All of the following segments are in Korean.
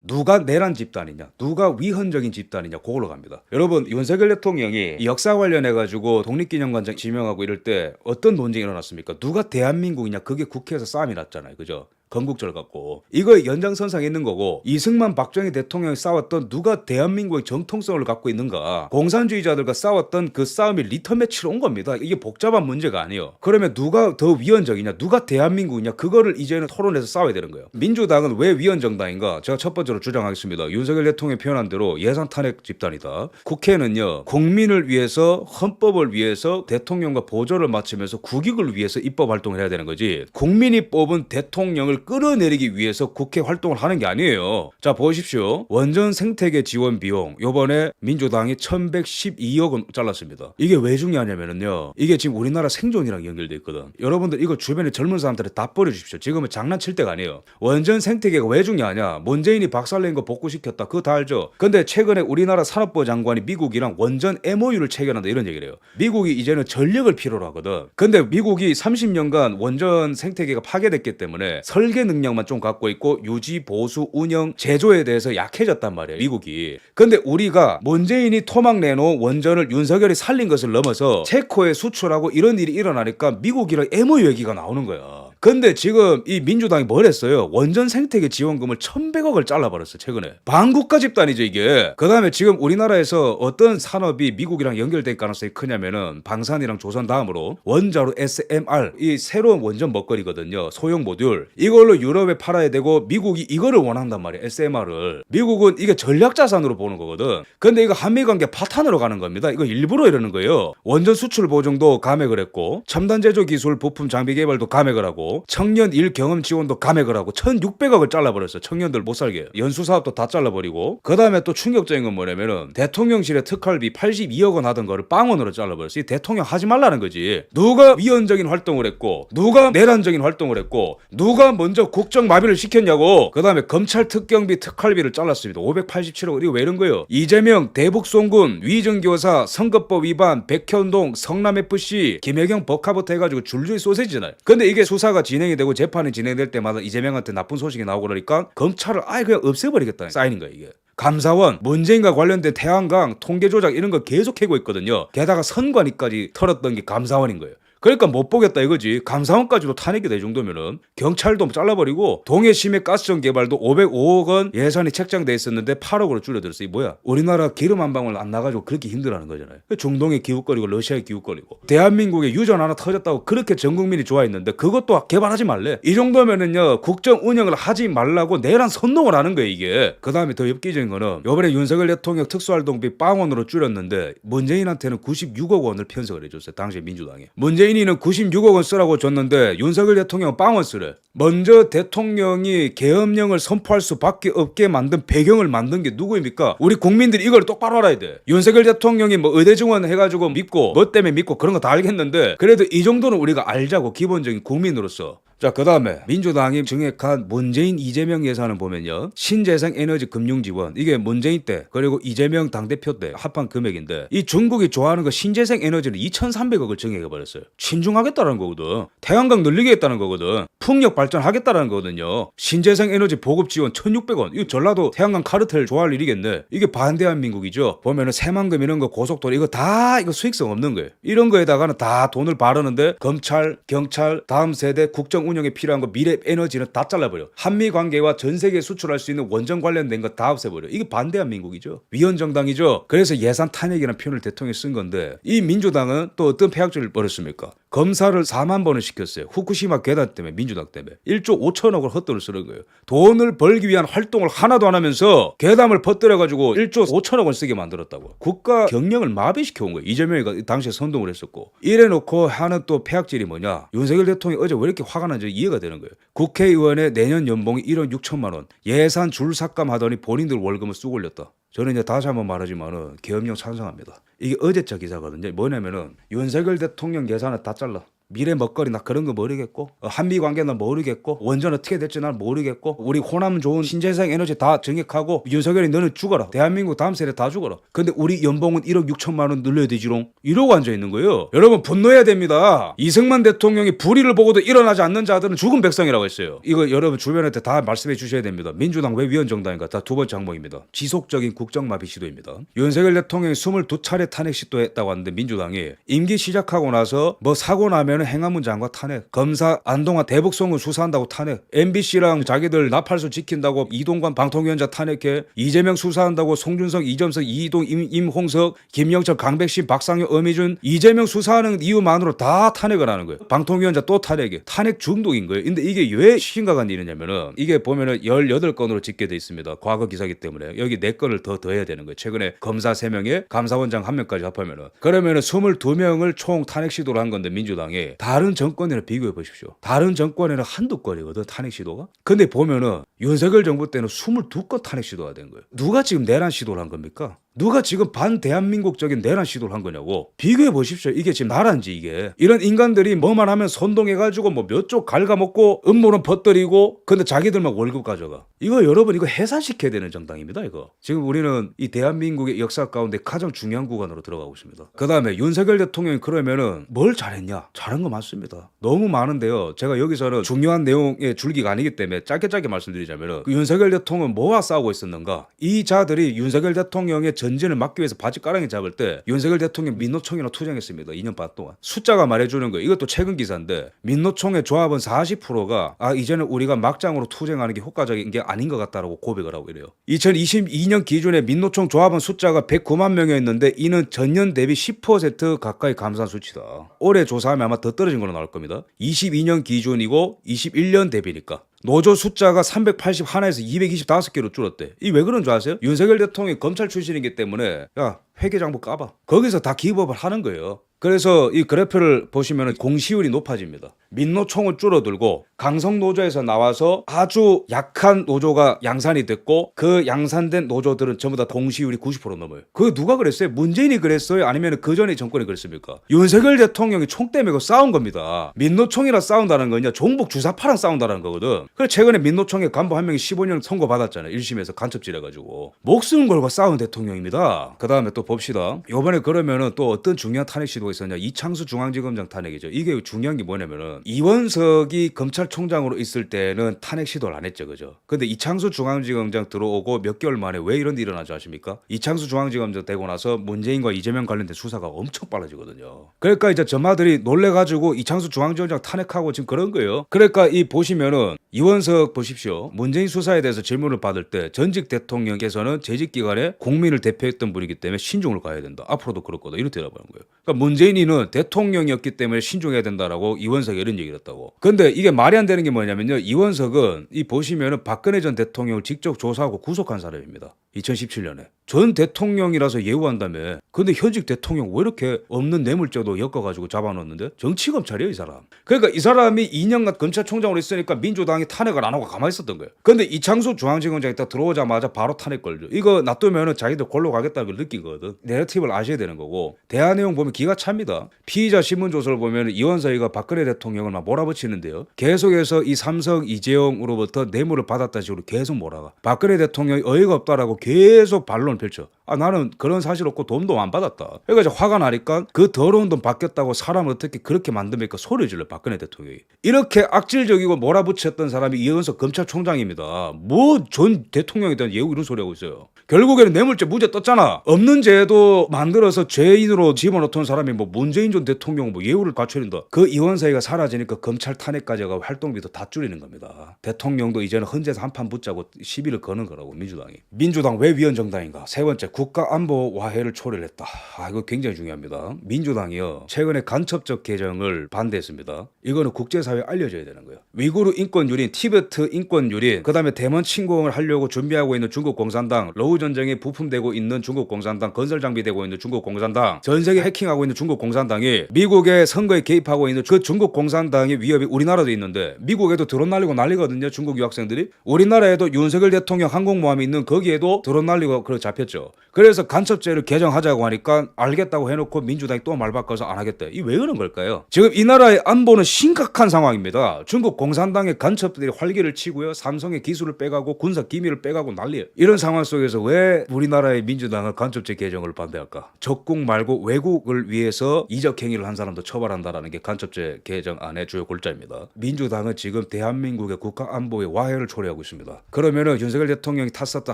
누가 내란 집단이냐, 누가 위헌적인 집단이냐, 그걸로 갑니다. 여러분, 윤석열 대통령이 이 역사 관련해가지고 독립기념관장 지명하고 이럴 때 어떤 논쟁이 일어났습니까? 누가 대한민국이냐, 그게 국회에서 싸움이 났잖아요. 그죠? 건국절 갖고 이거 연장선상에 있는 거고, 이승만 박정희 대통령이 싸웠던 누가 대한민국의 정통성을 갖고 있는가, 공산주의자들과 싸웠던 그 싸움이 리터 매치로 온 겁니다. 이게 복잡한 문제가 아니에요. 그러면 누가 더 위헌적이냐, 누가 대한민국이냐, 그거를 이제는 토론해서 싸워야 되는 거예요. 민주당은 왜 위헌 정당인가? 제가 첫 번째로 주장하겠습니다. 윤석열 대통령이 표현한 대로 예산 탄핵 집단이다. 국회는요, 국민을 위해서, 헌법을 위해서, 대통령과 보조를 맞추면서 국익을 위해서 입법 활동을 해야 되는 거지, 국민이 뽑은 대통령을 끌어내리기 위해서 국회 활동을 하는 게 아니에요. 자, 보십시오. 원전 생태계 지원 비용 요번에 민주당이 1112억 원 잘랐습니다. 이게 왜 중요하냐면요, 이게 지금 우리나라 생존이랑 연결돼 있거든. 여러분들 이거 주변에 젊은 사람들이 다 버려주십시오. 지금은 장난칠 때가 아니에요. 원전 생태계가 왜 중요하냐, 문재인이 박살낸 거 복구시켰다, 그거 다 알죠. 근데 최근에 우리나라 산업부 장관이 미국이랑 원전 MOU를 체결한다, 이런 얘기를 해요. 미국이 이제는 전력을 필요로 하거든. 근데 미국이 30년간 원전 생태계가 파괴됐기 때문에 설계 능력만 좀 갖고 있고 유지, 보수, 운영, 제조에 대해서 약해졌단 말이에요, 미국이. 근데 우리가 문재인이 토막 내놓은 원전을 윤석열이 살린 것을 넘어서 체코에 수출하고 이런 일이 일어나니까 미국이랑 MOU 얘기가 나오는 거야. 근데 지금 이 민주당이 뭘 했어요? 원전 생태계 지원금을 1100억을 잘라버렸어, 최근에. 반국가 집단이죠, 이게. 그 다음에 지금 우리나라에서 어떤 산업이 미국이랑 연결될 가능성이 크냐면은 방산이랑 조선 다음으로 원자로 SMR, 이 새로운 원전 먹거리거든요. 소형 모듈. 이걸로 유럽에 팔아야 되고 미국이 이거를 원한단 말이에요, SMR을. 미국은 이게 전략자산으로 보는 거거든. 근데 이거 한미관계 파탄으로 가는 겁니다. 이거 일부러 이러는 거예요. 원전 수출 보증도 감액을 했고, 첨단 제조 기술 부품 장비 개발도 감액을 하고, 청년 일 경험 지원도 감액을 하고 1600억을 잘라버렸어요. 청년들 못 살게. 연수사업도 다 잘라버리고. 그 다음에 또 충격적인 건 뭐냐면은 대통령실의 특활비 82억 원 하던 거를 빵원으로 잘라버렸어요. 이 대통령 하지 말라는 거지. 누가 위헌적인 활동을 했고, 누가 내란적인 활동을 했고, 누가 먼저 국정 마비를 시켰냐고. 그 다음에 검찰 특경비 특활비를 잘랐습니다. 587억 원. 이거 왜 이런 거예요? 이재명, 대북송군, 위정교사, 선거법 위반, 백현동, 성남FC, 김혜경 버카부터 해가지고 줄줄이 소세지잖아요. 근데 이게 수사가 진행이 되고 재판이 진행될 때마다 이재명한테 나쁜 소식이 나오고 그러니까 검찰을 아예 그냥 없애버리겠다는 사인인 거야, 이게. 감사원, 문재인과 관련된 태양광 통계 조작 이런 거 계속 해고 있거든요. 게다가 선관위까지 털었던 게 감사원인 거예요. 그러니까 못 보겠다 이거지. 감사원까지도 탄핵이 될 정도면은 경찰도 잘라버리고, 동해 심해 가스전 개발도 505억 원 예산이 책정돼 있었는데 8억으로 줄여들었어. 이 뭐야? 우리나라 기름 한 방울 안 나가지고 그렇게 힘들어하는 거잖아요. 중동에 기웃거리고 러시아에 기웃거리고, 대한민국에 유전 하나 터졌다고 그렇게 전 국민이 좋아했는데 그것도 개발하지 말래. 이 정도면은요, 국정 운영을 하지 말라고 내란 선동을 하는 거예요, 이게. 그 다음에 더 엽기적인 거는 요번에 윤석열 대통령 특수활동비 빵원으로 줄였는데 문재인한테는 96억 원을 편성을 해줬어요, 당시 민주당이. 문재인이는 96억 원 쓰라고 줬는데 윤석열 대통령은 빵원 쓰래. 먼저 대통령이 계엄령을 선포할 수밖에 없게 만든 배경을 만든 게 누구입니까? 우리 국민들이 이걸 똑바로 알아야 돼. 윤석열 대통령이 뭐 의대 증원 해가지고 믿고 뭐 때문에 믿고 그런 거 다 알겠는데, 그래도 이 정도는 우리가 알자고, 기본적인 국민으로서. 자, 그 다음에 민주당이 증액한 문재인 이재명 예산을 보면요, 신재생 에너지 금융 지원, 이게 문재인 때 그리고 이재명 당대표 때 합한 금액인데, 이 중국이 좋아하는 거 신재생 에너지를 2300억을 증액해버렸어요. 신중하겠다는 거거든. 태양광 늘리겠다는 거거든. 풍력 발전하겠다는 거거든요. 신재생 에너지 보급 지원 1600원. 이거 전라도 태양광 카르텔 좋아할 일이겠네. 이게 반대한민국이죠. 보면은 새만금 이런 거, 고속도로 이거 다 이거 수익성 없는 거예요. 이런 거에다가는 다 돈을 바르는데 검찰, 경찰, 다음 세대 국정 운영에 필요한 거, 미래 에너지는 다 잘라버려. 한미 관계와 전 세계에 수출할 수 있는 원전 관련된 거 다 없애버려. 이게 반대한민국이죠. 위헌 정당이죠. 그래서 예산 탄핵이라는 표현을 대통령이 쓴 건데, 이 민주당은 또 어떤 폐악질을 벌였습니까? 검사를 4만 번을 시켰어요. 후쿠시마 괴담 때문에, 민주당 때문에 1조 5천억을 헛돈을 쓰는 거예요. 돈을 벌기 위한 활동을 하나도 안 하면서 괴담을 퍼뜨려가지고 1조 5천억을 쓰게 만들었다고. 국가 경영을 마비시켜 온 거예요. 이재명이 당시에 선동을 했었고. 이래놓고 하는 또 폐악질이 뭐냐, 윤석열 대통령이 어제 왜 이렇게 화가 난지 이해가 되는 거예요. 국회의원의 내년 연봉이 1억 6천만 원, 예산 줄 삭감하더니 본인들 월급을 쑥 올렸다. 저는 이제 다시 한번 말하지만은 계엄령 찬성합니다. 이게 어제자 기사거든요. 뭐냐면은 윤석열 대통령 예산을 다 잘라. 미래 먹거리 나 그런 거 모르겠고 한미 관계는 모르겠고 원전 어떻게 될지 난 모르겠고 우리 호남 좋은 신재생 에너지 다 정액하고 윤석열이 너는 죽어라. 대한민국 다음 세대 다 죽어라. 근데 우리 연봉은 1억 6천만 원 늘려야 되지롱. 이러고 앉아있는 거예요. 여러분 분노해야 됩니다. 이승만 대통령이 불의를 보고도 일어나지 않는 자들은 죽은 백성이라고 했어요. 이거 여러분 주변한테 다 말씀해 주셔야 됩니다. 민주당 왜 위헌정당인가? 다 두 번째 항목입니다. 지속적인 국정마비 시도입니다. 윤석열 대통령이 22차례 탄핵 시도했다고 하는데 민주당이 임기 시작하고 나서 뭐 사고 나면 행안부 장관 탄핵, 검사 안동환 대북송은 수사한다고 탄핵, MBC랑 자기들 나팔수 지킨다고 이동관 방통위원장 탄핵해, 이재명 수사한다고 송준석, 이점석, 이동, 임홍석, 김영철, 강백신, 박상현, 엄희준 이재명 수사하는 이유만으로 다 탄핵을 하는 거예요. 방통위원장 또 탄핵이에요. 탄핵 중독인 거예요. 근데 이게 왜 심각한 일이냐면은 이게 보면은 18건으로 집계돼 있습니다. 과거 기사기 때문에 여기 4건을 더 더해야 되는 거예요. 최근에 검사 3명에 감사원장 1명까지 합하면은 그러면은 22명을 총 탄핵 시도를 한 건데 민주당이 다른 정권에는 비교해 보십시오. 다른 정권에는 한두 건이거든 탄핵 시도가. 근데 보면은 윤석열 정부 때는 22건 탄핵 시도가 된 거예요. 누가 지금 내란 시도를 한 겁니까? 누가 지금 반대한민국적인 내란 시도를 한 거냐고. 비교해 보십시오. 이게 지금 나라인지 이게. 이런 인간들이 뭐만 하면 선동해가지고 뭐 몇 쪽 갉아먹고 음모론 퍼뜨리고 근데 자기들만 월급 가져가. 이거 여러분 이거 해산시켜야 되는 정당입니다 이거. 지금 우리는 이 대한민국의 역사 가운데 가장 중요한 구간으로 들어가고 있습니다. 그 다음에 윤석열 대통령이 그러면은 뭘 잘했냐? 잘한 거 맞습니다. 너무 많은데요. 제가 여기서는 중요한 내용의 줄기가 아니기 때문에 짧게 말씀드리자면은 그 윤석열 대통령은 뭐와 싸우고 있었는가? 이 자들이 윤석열 대통령의 전진을 막기 위해서 바지가랑이 잡을 때 윤석열 대통령 민노총이나 투쟁했습니다. 2년 반 동안. 숫자가 말해주는 거예요. 이것도 최근 기사인데 민노총의 조합은 40%가 이제는 우리가 막장으로 투쟁하는 게 효과적인 게 아닌 것 같다라고 고백을 하고 이래요. 2022년 기준에 민노총 조합원 숫자가 109만 명이었는데 이는 전년 대비 10% 가까이 감소한 수치다. 올해 조사하면 아마 더 떨어진 걸로 나올 겁니다. 22년 기준이고 21년 대비니까. 노조 숫자가 381에서 225개로 줄었대. 이 왜 그런 줄 아세요? 윤석열 대통령이 검찰 출신이기 때문에 야 회계장부 까봐. 거기서 다 기법을 하는 거예요. 그래서 이 그래프를 보시면 공시율이 높아집니다. 민노총은 줄어들고 강성노조에서 나와서 아주 약한 노조가 양산이 됐고 그 양산된 노조들은 전부 다 공시율이 90% 넘어요. 그거 누가 그랬어요? 문재인이 그랬어요? 아니면 그 전에 정권이 그랬습니까? 윤석열 대통령이 총대 메고 싸운 겁니다. 민노총이랑 싸운다는 거냐 종북 주사파랑 싸운다는 거거든. 그래서 최근에 민노총의 간부 한 명이 15년 선고받았잖아요. 1심에서 간첩질 해가지고. 목숨 걸고 싸운 대통령입니다. 그 다음에 또 봅시다. 이번에 그러면은 또 어떤 중요한 탄핵 시도가 있었냐? 이창수 중앙지검장 탄핵이죠. 이게 중요한 게 뭐냐면은 이원석이 검찰총장으로 있을 때는 탄핵 시도를 안 했죠, 그죠? 근데 이창수 중앙지검장 들어오고 몇 개월 만에 왜 이런 일이 일어나지 아십니까? 이창수 중앙지검장 되고 나서 문재인과 이재명 관련된 수사가 엄청 빨라지거든요. 그러니까 이제 저마들이 놀래가지고 이창수 중앙지검장 탄핵하고 지금 그런 거예요. 그러니까 이 보시면은 이원석 보십시오. 문재인 수사에 대해서 질문을 받을 때 전직 대통령께서는 재직 기간에 국민을 대표했던 분이기 때문에 신중을 가야 된다. 앞으로도 그럴 거다. 이렇게 대답하는 거예요. 그러니까 문재인이는 대통령이었기 때문에 신중해야 된다라고 이원석이 이런 얘기를 했다고. 근데 이게 말이 안 되는 게 뭐냐면요. 이원석은 이 보시면은 박근혜 전 대통령을 직접 조사하고 구속한 사람입니다. 2017년에. 전 대통령이라서 예우한다며. 근데 현직 대통령 왜 이렇게 없는 뇌물죄도 엮어가지고 잡아놓는데? 정치검찰이에요 이 사람. 그러니까 이 사람이 2년간 검찰총장으로 있으니까 민주당이 탄핵을 안 하고 가만히 있었던 거예요. 근데 이창수 중앙지검장이 딱 들어오자마자 바로 탄핵 걸죠. 이거 놔두면은 자기들 골로 가겠다는 걸 느낀 거거든. 내러티브를 아셔야 되는 거고. 대화 내용 보면 기가 찹니다. 피의자 신문조서를 보면 이원석이가 박근혜 대통령을 막 몰아붙이는데요. 계속해서 이 삼성 이재용으로부터 뇌물을 받았다 식으로 계속 몰아가. 박근혜 대통령이 어이가 없다라고 계속 반론을 펼쳐. 나는 그런 사실 없고 돈도 안 받았다. 그러니까 이제 화가 나니까 그 더러운 돈 받겠다고 사람을 어떻게 그렇게 만듭니까? 소리 질러 박근혜 대통령이. 이렇게 악질적이고 몰아붙였던 사람이 이원석 검찰총장입니다. 뭐 전 대통령에 대한 예우 이런 소리 하고 있어요. 결국에는 뇌물죄 무죄 떴잖아. 없는 죄도 만들어서 죄인으로 집어넣던 사람이 뭐 문재인 전 대통령 뭐 예우를 갖춰린다. 그 이원석이가 사라지니까 검찰 탄핵까지 가 활동비도 다 줄이는 겁니다. 대통령도 이제는 헌재에서 한판 붙자고 시비를 거는 거라고 민주당이. 민주당 왜 위헌정당인가? 세 번째 국가안보 와해를 초래했다. 이거 굉장히 중요합니다. 민주당이요 최근에 간첩적 개정을 반대했습니다. 이거는 국제사회에 알려져야 되는 거예요. 위구르 인권유린, 티베트 인권유린, 그 다음에 대만 침공을 하려고 준비하고 있는 중국 공산당, 러우 전쟁에 부품되고 있는 중국 공산당, 건설 장비되고 있는 중국 공산당, 전 세계 해킹하고 있는 중국 공산당이 미국의 선거에 개입하고 있는 그 중국 공산당의 위협이 우리나라도 있는데 미국에도 드론 날리고 난리거든요. 중국 유학생들이. 우리나라에도 윤석열 대통령 항공모함이 있는 거기에도 드론 날리고 그렇게 잡혔죠. 그래서 간첩죄를 개정하자고 하니까 알겠다고 해놓고 민주당이 또 말 바꿔서 안 하겠다. 이 왜 그런 걸까요? 지금 이 나라의 안보는 심각한 상황입니다. 중국 공산당의 간첩들이 활기를 치고요. 삼성의 기술을 빼가고 군사 기밀을 빼가고 난리예요. 이런 상황 속에서 왜 우리나라의 민주당은 간첩죄 개정을 반대할까? 적국 말고 외국을 위해서 이적 행위를 한 사람도 처벌한다라는 게 간첩죄 개정안의 주요 골자입니다. 민주당은 지금 대한민국의 국가 안보에 와해를 초래하고 있습니다. 그러면은 윤석열 대통령이 탔었던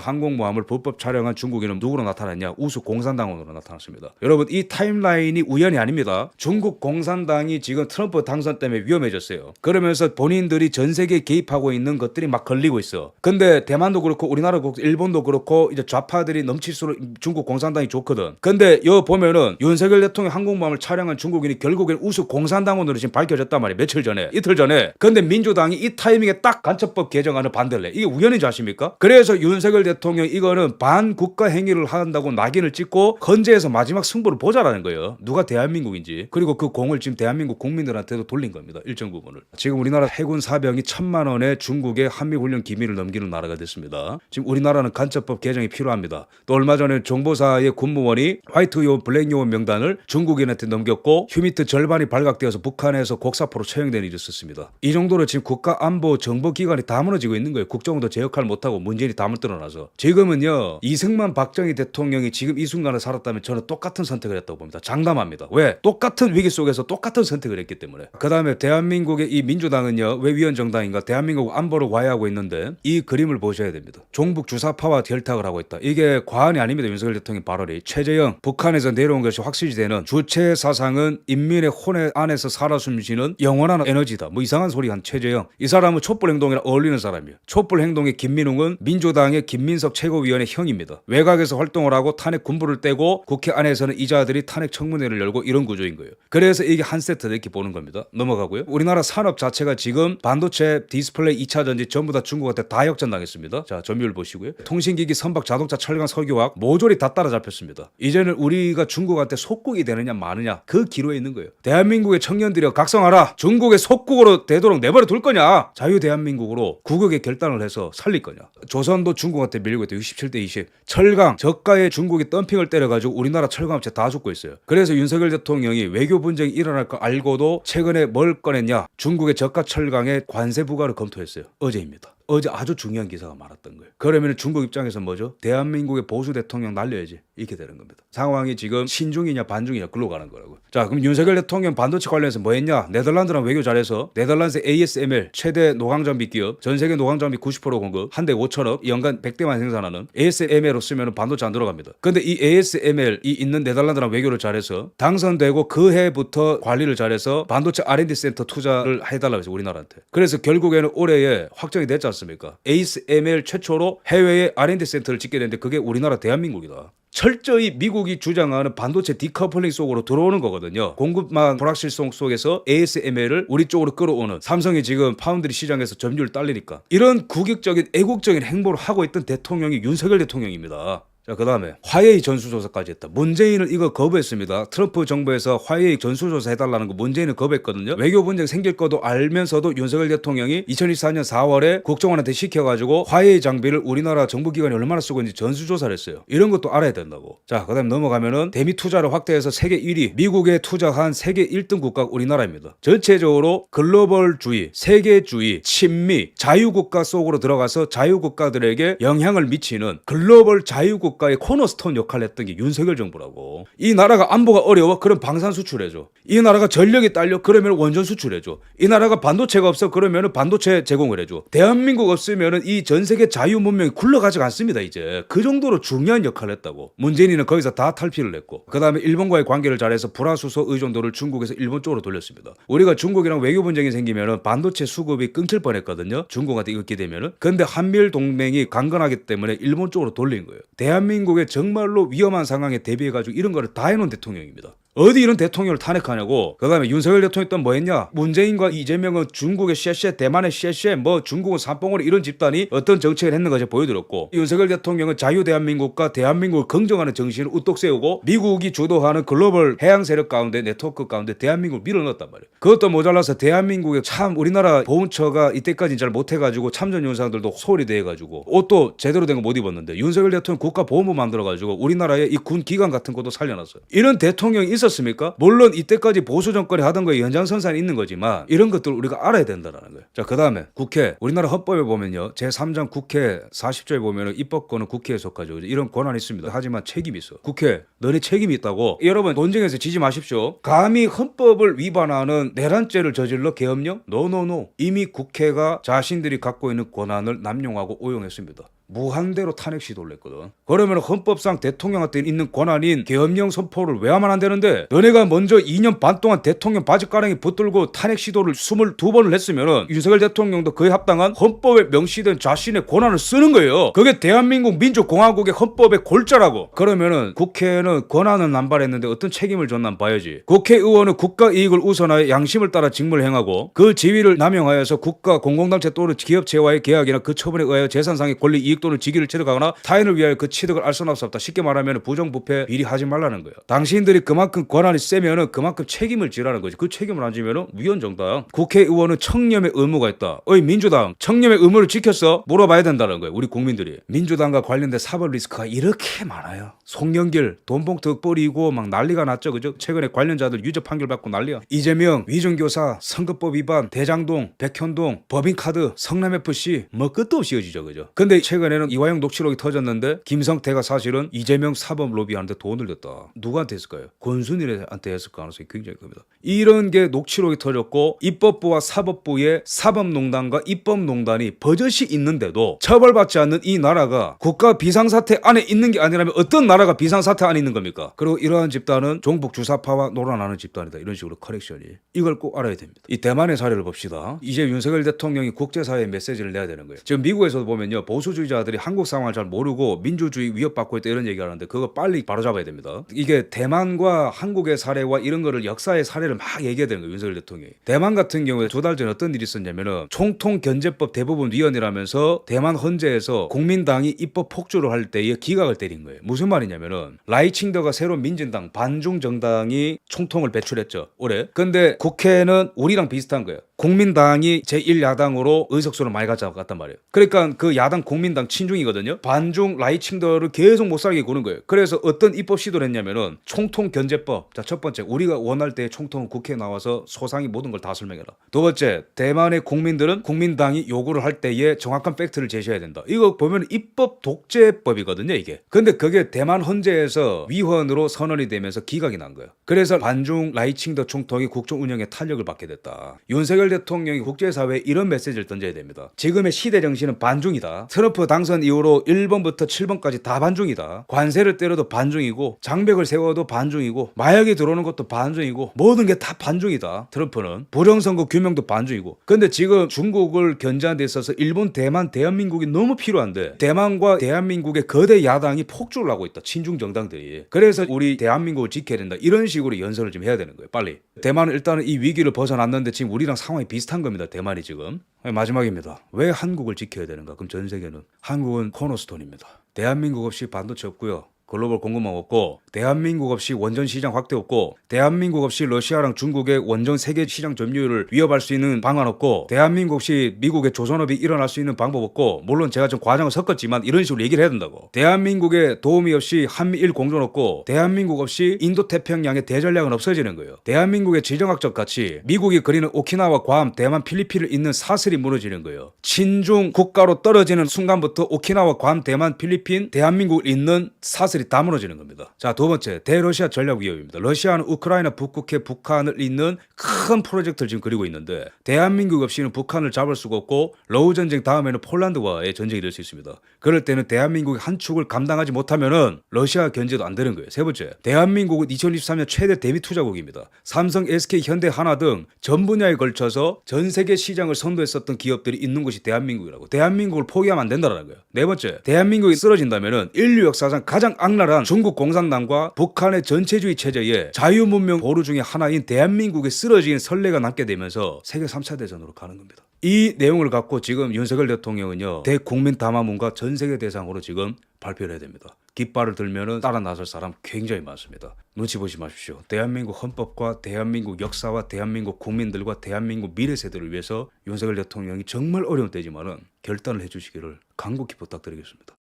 항공모함을 불법 촬영한 중국인은 누구로 나타났냐? 우수 공산당원으로 나타났습니다. 여러분 이 타임라인이 우연이 아닙니다. 중국 공산당이 지금 트럼프 당선 때문에 위험해졌어요. 그러면서 본인들이 전 세계에 개입하고 있는 것들이 막 걸리고 있어. 근데 대만도 그렇고 우리나라도 그렇고 일본도 그렇고 이제 좌파들이 넘칠수록 중국 공산당이 좋거든. 근데 여 보면은 윤석열 대통령 항공모함을 촬영한 중국인이 결국엔 우수 공산당원으로 지금 밝혀졌단 말이에요. 며칠 전에, 이틀 전에. 근데 민주당이 이 타이밍에 딱 간첩법 개정안을 반대를 해. 이게 우연인지 아십니까? 그래서 윤석열 대통령 이거는 반국가 행위를 한다고 낙인을 찍고 헌재에서 마지막 승부를 보자라는 거예요. 누가 대한민국인지. 그리고 그 공을 지금 대한민국 국민들한테도 돌린 겁니다. 일정 부분을. 지금 우리나라 해군 사병이 1,000만 원에 중국에 한미훈련 기밀을 넘기는 나라가 됐습니다. 지금 우리나라는 간첩법 개정이 필요합니다. 또 얼마 전에 정보사의 군무원이 화이트 요원, 블랙 요원 명단을 중국인한테 넘겼고 휴미트 절반이 발각되어서 북한에서 곡사포로 처형된 일이 있었습니다. 이 정도로 지금 국가안보 정보기관이 다 무너지고 있는 거예요. 국정원도 제 역할 못하고 문재인이 다 물들어나서. 지금은요 이승만 박정희 대통령이 지금 이 순간을 살았다면 저는 똑같은 선택을 했다고 봅니다. 장담합니다. 왜? 똑같은 위기 속에서 똑같은 선택을 했기 때문에. 그 다음에 대한민국의 이 민주당은요 왜 위헌정당인가? 대한민국 안보를 와해하고 있는데 이 그림을 보셔야 됩니다. 종북 주사파와 결탁을 하고 있다. 이게 과언이 아닙니다. 윤석열 대통령 발언이. 최재형 북한에서 내려온 것이 확실히 되는 주체 사상은 인민의 혼의 안에서 살아 숨쉬는 영원한 에너지다. 뭐 이상한 소리 한 최재형. 이 사람은 촛불 행동이랑 어울리는 사람이에요. 촛불 행동의 김민웅은 민주당의 김민석 최고위원의 형입니다. 외곽에서 활동을 하고 탄핵 군부를 떼고 국회 안에서는 이자들이 탄핵 청문회를 열고 이런 구조인 거예요. 그래서 이게 한 세트다 이렇게 보는 겁니다. 넘어가고요. 우리나라 산업 자체가 지금 반도체, 디스플레이, 2차 전지 전부 다 중국한테 다 역전당했습니다. 자, 점유율 보시고요. 통신기기, 선박, 자동차, 철강, 석유화학 모조리 다 따라잡혔습니다. 이제는 우리가 중국한테 속국이 되느냐 마느냐 그 기로에 있는 거예요. 대한민국의 청년들이 각성하라. 중국의 속국으로 되도록 내버려 둘 거냐? 자유 대한민국으로 국익의 결단을 해서 살릴 거냐? 조선도 중국한테 밀리고 있대. 67대 20. 철강 저가에 중국이 덤핑을 때려가지고 우리나라 철강업체 다 죽고 있어요. 그래서 윤석열 대통령이 외교 분쟁이 일어날 거 알고도 최근에 뭘 꺼냈냐? 중국의 저가 철강에 관세 부과를 검토했어요. 어제입니다. 어제 아주 중요한 기사가 많았던 거예요. 그러면 중국 입장에서 뭐죠? 대한민국의 보수 대통령 날려야지. 이렇게 되는 겁니다. 상황이 지금 신중이냐 반중이냐 글로 가는 거라고. 자, 그럼 윤석열 대통령 반도체 관련해서 뭐 했냐? 네덜란드랑 외교 잘해서 네덜란드 ASML 최대 노광장비 기업, 전 세계 노광장비 90% 공급, 한 대 5천억, 연간 100대만 생산하는 ASML로 쓰면 반도체 안 들어갑니다. 근데 이 ASML이 있는 네덜란드랑 외교를 잘해서 당선되고 그 해부터 관리를 잘해서 반도체 R&D 센터 투자를 해달라고 해서 우리나라한테. 그래서 결국에는 올해에 확정이 됐지 않습니까? ASML 최초로 해외에 R&D 센터를 짓게 됐는데 그게 우리나라 대한민국이다. 철저히 미국이 주장하는 반도체 디커플링 속으로 들어오는 거거든요. 공급망 불확실성 속에서 ASML을 우리 쪽으로 끌어오는 삼성이 지금 파운드리 시장에서 점유율 딸리니까 이런 국익적인 애국적인 행보를 하고 있던 대통령이 윤석열 대통령입니다. 자, 그 다음에 화웨이 전수조사까지 했다. 문재인은 이거 거부했습니다. 트럼프 정부에서 화웨이 전수조사 해달라는 거 문재인은 거부했거든요. 외교 분쟁 생길 거도 알면서도 윤석열 대통령이 2024년 4월에 국정원한테 시켜가지고 화웨이 장비를 우리나라 정부기관이 얼마나 쓰고 있는지 전수조사를 했어요. 이런 것도 알아야 된다고. 자, 그 다음에 넘어가면은 대미 투자를 확대해서 세계 1위, 미국에 투자한 세계 1등 국가가 우리나라입니다. 전체적으로 글로벌주의, 세계주의, 친미, 자유국가 속으로 들어가서 자유국가들에게 영향을 미치는 글로벌 자유국 국가의 코너스톤 역할을 했던 게 윤석열 정부라고. 이 나라가 안보가 어려워? 그럼 방산 수출해줘. 이 나라가 전력이 딸려? 그러면 원전 수출해줘. 이 나라가 반도체가 없어? 그러면 반도체 제공을 해줘. 대한민국 없으면 이 전 세계 자유 문명이 굴러가지 않습니다. 이제 그 정도로 중요한 역할을 했다고. 문재인이는 거기서 다 탈피를 했고, 그 다음에 일본과의 관계를 잘해서 불화수소 의존도를 중국에서 일본 쪽으로 돌렸습니다. 우리가 중국이랑 외교 분쟁이 생기면 반도체 수급이 끊길 뻔했거든요. 중국한테 이거 기대면은. 근데 한미일 동맹이 강건하기 때문에 일본 쪽으로 돌린 거예요. 대한민국의 정말로 위험한 상황에 대비해가지고 이런 거를 다 해놓은 대통령입니다. 어디 이런 대통령을 탄핵하냐고. 그다음에 윤석열 대통령이 또 뭐 했냐? 문재인과 이재명은 중국의 쉐쉐, 대만의 쉐쉐, 뭐 중국은 삼봉으로 이런 집단이 어떤 정책을 했는가 제가 보여드렸고, 윤석열 대통령은 자유 대한민국과 대한민국을 긍정하는 정신을 우뚝 세우고 미국이 주도하는 글로벌 해양 세력 가운데 네트워크 가운데 대한민국을 밀어넣었단 말이에요. 그것도 모자라서 대한민국에 참 우리나라 보훈처가 이때까지 잘 못해가지고 참전 요원들도 소홀히 돼가지고 옷도 제대로 된 거 못 입었는데 윤석열 대통령 국가보훈부 만들어가지고 우리나라의 이 군 기관 같은 것도 살려놨어요. 이런 대통령이 있었습니까? 물론 이때까지 보수 정권이 하던 거에 연장선상에 있는 거지만 이런 것들을 우리가 알아야 된다는 거예요. 자, 그 다음에 국회. 우리나라 헌법에 보면요, 제3장 국회 40조에 보면 입법권은 국회에 속하죠. 이런 권한이 있습니다. 하지만 책임이 있어. 국회, 너네 책임이 있다고. 여러분 논쟁에서 지지 마십시오. 감히 헌법을 위반하는 내란죄를 저질러 계엄령? 노노노. 이미 국회가 자신들이 갖고 있는 권한을 남용하고 오용했습니다. 무한대로 탄핵 시도를 했거든. 그러면 헌법상 대통령한테 있는 권한인 계엄령 선포를 왜 하면 안 되는데, 너네가 먼저 2년 반 동안 대통령 바지가랑이 붙들고 탄핵 시도를 22번을 했으면 윤석열 대통령도 그에 합당한 헌법에 명시된 자신의 권한을 쓰는 거예요. 그게 대한민국 민주공화국의 헌법의 골자라고. 그러면은 국회는 권한을 남발했는데 어떤 책임을 졌나 봐야지. 국회의원은 국가 이익을 우선하여 양심을 따라 직무를 행하고 그 지위를 남용하여서 국가 공공단체 또는 기업체와의 계약이나 그 처분에 의하여 재산상의 권리 이익 또는 직위를 취득하거나 타인을 위하여 그 취득을 알선할 수 없다. 쉽게 말하면 부정부패 비리하지 말라는 거예요. 당신들이 그만큼 권한이 세면은 그만큼 책임을 지라는 거지. 그 책임을 안 지면은 위헌정당. 국회의원은 청렴의 의무가 있다. 어이 민주당, 청렴의 의무를 지켰어? 물어봐야 된다는 거예요. 우리 국민들이. 민주당과 관련된 사법 리스크가 이렇게 많아요. 송영길 돈봉투 뿌리고 막 난리가 났죠, 그죠? 최근에 관련자들 유죄 판결 받고 난리야. 이재명 위정교사, 선거법 위반, 대장동, 백현동, 법인카드, 성남FC 뭐 끝도 없이 이어지죠, 그죠? 근데 최근에는 이화영 녹취록이 터졌는데 김성태가 사실은 이재명 사법 로비하는데 돈을 냈다. 누구한테 했을까요? 권순일한테 했을 가능성이 굉장히 큽니다. 이런 게 녹취록이 터졌고 입법부와 사법부의 사법농단과 입법농단이 버젓이 있는데도 처벌받지 않는 이 나라가 국가 비상사태 안에 있는 게 아니라면 어떤 나라가 비상사태 안에 있는 겁니까? 그리고 이러한 집단은 종북 주사파와 놀아나는 집단이다. 이런 식으로 커렉션이. 이걸 꼭 알아야 됩니다. 이 대만의 사례를 봅시다. 이제 윤석열 대통령이 국제사회에 메시지를 내야 되는 거예요. 지금 미국에서도 보면요, 보수주의자들이 한국 상황을 잘 모르고 민주주의 위협받고 있다 이런 얘기하는데 그거 빨리 바로잡아야 됩니다. 이게 대만과 한국의 사례와 이런 거를 역사의 사례를 막 얘기해야 되는 거예요, 윤석열 대통령이. 대만 같은 경우에 2달 전에 어떤 일이 있었냐면은 총통견제법 대부분 위원이라면서 대만 헌재에서 국민당이 입법 폭주를 할 때에 기각을 때린 거예요. 무슨 말이냐면은 라이칭더가 새로운 민진당 반중 정당이 총통을 배출했죠, 올해. 근데 국회는 우리랑 비슷한 거예요. 국민당이 제1야당으로 의석수를 많이 가져갔단 말이에요. 그러니까 그 야당 국민당 친중이거든요. 반중 라이칭더를 계속 못 살게 구는 거예요. 그래서 어떤 입법 시도를 했냐면은 총통견제법. 자, 첫 번째, 우리가 원할 때 총통은 국회에 나와서 소상히 모든 걸 다 설명해라. 두 번째, 대만의 국민들은 국민당이 요구를 할 때에 정확한 팩트를 제시해야 된다. 이거 보면 입법 독재법이거든요, 이게. 근데 그게 대만 헌재에서 위헌으로 선언이 되면서 기각이 난 거예요. 그래서 반중 라이칭더 총통이 국정 운영에 탄력을 받게 됐다. 윤석열 대통령이 국제사회에 이런 메시지를 던져야 됩니다. 지금의 시대 정신은 반중이다. 트럼프 당선 이후로 1번부터 7번까지 다 반중이다. 관세를 때려도 반중이고 장벽을 세워도 반중이고 마약이 들어오는 것도 반중이고 모든 게 다 반중이다. 트럼프는 부정선거 규명도 반중이고. 근데 지금 중국을 견제하는 데 있어서 일본, 대만, 대한민국이 너무 필요한데 대만과 대한민국의 거대 야당이 폭주를 하고 있다. 친중 정당들이. 그래서 우리 대한민국을 지켜야 된다. 이런 식으로 연설을 좀 해야 되는 거예요, 빨리. 대만은 일단은 이 위기를 벗어났는데 지금 우리랑 상황이 비슷한 겁니다. 대만이 지금. 마지막입니다. 왜 한국을 지켜야 되는가? 그럼 전 세계는. 한국은 코너스톤입니다. 대한민국 없이 반도체 없고요. 글로벌 공급망 없고, 대한민국 없이 원전 시장 확대 없고, 대한민국 없이 러시아랑 중국의 원전 세계 시장 점유율을 위협할 수 있는 방안 없고, 대한민국 없이 미국의 조선업이 일어날 수 있는 방법 없고, 물론 제가 좀 과장을 섞었지만 이런 식으로 얘기를 해야 된다고. 대한민국의 도움이 없이 한미일 공존 없고, 대한민국 없이 인도태평양의 대전략은 없어지는 거예요. 대한민국의 지정학적 가치, 미국이 그리는 오키나와 괌, 대만, 필리핀을 잇는 사슬이 무너지는 거예요. 친중 국가로 떨어지는 순간부터 오키나와 괌, 대만, 필리핀, 대한민국을 잇는 사슬이 다 무너지는 겁니다. 자, 두 번째, 대러시아 전략 위협입니다. 러시아는 우크라이나 북극해 북한을 잇는 큰 프로젝트를 지금 그리고 있는데 대한민국 없이는 북한을 잡을 수가 없고 러우 전쟁 다음에는 폴란드와의 전쟁이 될 수 있습니다. 그럴 때는 대한민국의 한 축을 감당하지 못하면은 러시아 견제도 안 되는 거예요. 세 번째, 대한민국은 2023년 최대 대미 투자국입니다. 삼성, SK, 현대, 하나 등 전 분야에 걸쳐서 전 세계 시장을 선도했었던 기업들이 있는 곳이 대한민국이라고. 대한민국을 포기하면 안 된다는 거예요. 네 번째, 대한민국이 쓰러진다면은 인류 역사상 가장 악랄한 중국 공산당과 북한의 전체주의 체제에 자유문명 보루 중에 하나인 대한민국의 쓰러진 선례가 남게 되면서 세계 3차 대전으로 가는 겁니다. 이 내용을 갖고 지금 윤석열 대통령은요, 대국민 담화문과 전 세계 대상으로 지금 발표를 해야 됩니다. 깃발을 들면은 따라 나설 사람 굉장히 많습니다. 눈치 보지 마십시오. 대한민국 헌법과 대한민국 역사와 대한민국 국민들과 대한민국 미래 세대를 위해서 윤석열 대통령이 정말 어려운 때지만은 결단을 해주시기를 간곡히 부탁드리겠습니다.